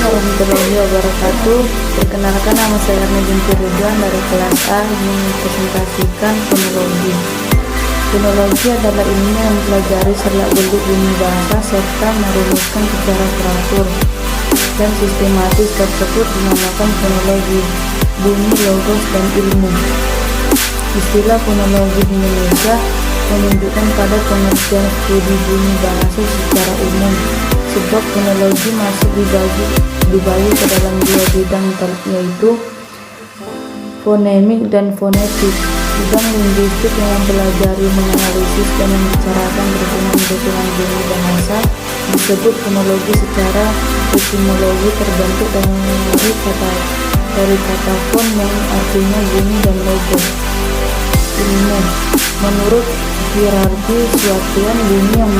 warahmatullahi wabarakatuh. Perkenalkan, nama saya Erna Binti Ridwan dari kelas A yang mempresentasikan fonologi. Fonologi adalah ilmu yang mempelajari selak-beluk bunyi bahasa serta merumuskan secara teratur dan sistematis. Tersebut dinamakan fonologi, bunyi, logos, dan ilmu. Istilah fonologi di Indonesia menunjukkan pada pengertian studi bunyi bahasa secara umum, sebab fonologi masih dibagi ke dalam dua bidang, yaitu fonemik dan fonetik. Bidang linguistik yang mempelajari, menganalisis, dan membicarakan rutinan-rutinan bunyi bahasa disebut fonologi. Secara etimologi terbentuk dari kata fon yang artinya bunyi dan logos. Ilmu menurut hierarki suatuan bunyi yang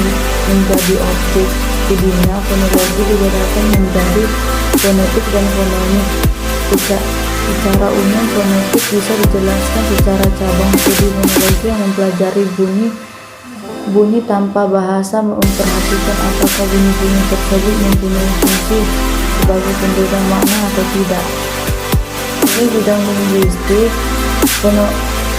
menjadi objek studinya, fonologi dibedakan menjadi fonetik dan fonemik. Secara umum, fonetik bisa dijelaskan secara cabang studi fonologi yang mempelajari bunyi tanpa bahasa, memperhatikan apakah bunyi-bunyi tersebut mempunyai fungsi sebagai pembeda makna atau tidak. Ini bidang linguistik.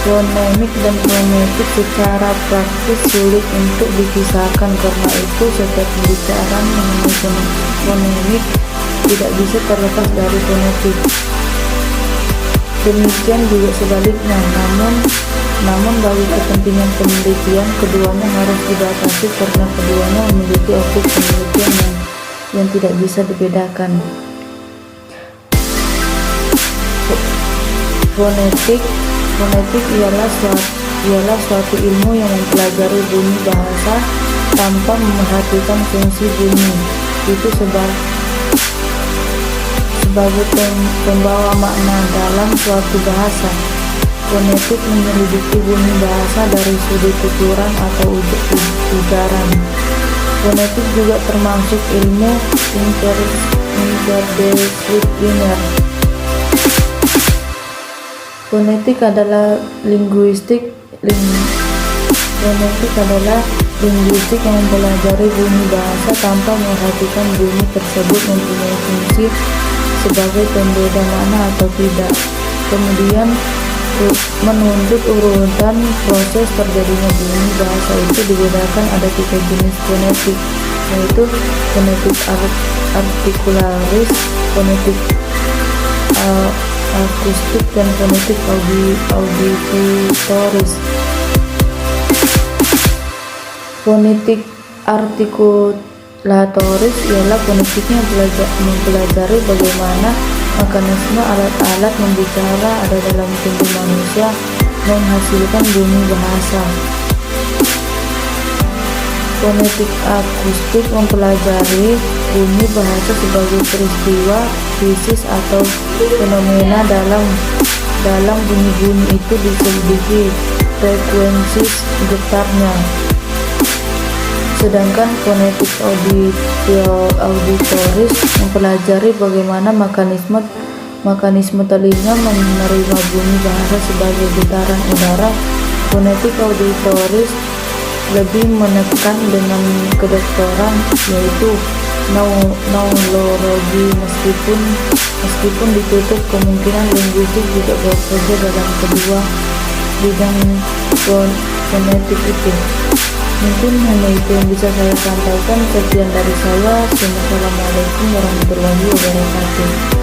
Fonemik dan fonetik secara praktis sulit untuk dipisahkan, karena itu setiap pembicaraan mengenai fonemik tidak bisa terlepas dari fonetik. Demikian juga sebaliknya, namun bagi kepentingan penelitian keduanya harus dibatasi karena keduanya memiliki objek penelitian yang tidak bisa dibedakan. Fonetik ialah suatu ilmu yang mempelajari bunyi bahasa tanpa memperhatikan fungsi bunyi itu sebagai pembawa makna dalam suatu bahasa. Fonetik menyelidiki bunyi bahasa dari sudut tuturan atau ujaran. Fonetik juga termasuk ilmu interdisipliner. Fonetik adalah linguistik yang mempelajari bunyi bahasa tanpa memperhatikan bunyi tersebut mempunyai fungsi sebagai pembeda makna atau tidak. Kemudian menunjuk urutan proses terjadinya bunyi bahasa itu dibedakan ada 3 jenis fonetik, yaitu fonetik artikularis, fonetik akustik, dan fonetik auditoris. Fonetik artikulatoris ialah fonetiknya mempelajari bagaimana mekanisme alat-alat membicara ada dalam tubuh manusia menghasilkan bunyi bahasa. Fonetik akustik mempelajari bunyi bahasa sebagai peristiwa fisis atau fenomena dalam bunyi-bunyi itu, diselidiki frekuensi getarnya. Sedangkan fonetik auditoris mempelajari bagaimana mekanisme telinga menerima bunyi bahasa sebagai getaran udara. Fonetik auditoris lebih menekan dengan kedokteran, yaitu neurologi. Meskipun ditutup kemungkinan linguistik juga bekerja dalam kedua bidang fonetik itu. Mungkin hanya itu yang bisa saya sampaikan. Sekian dari saya. Wassalamualaikum warahmatullahi wabarakatuh.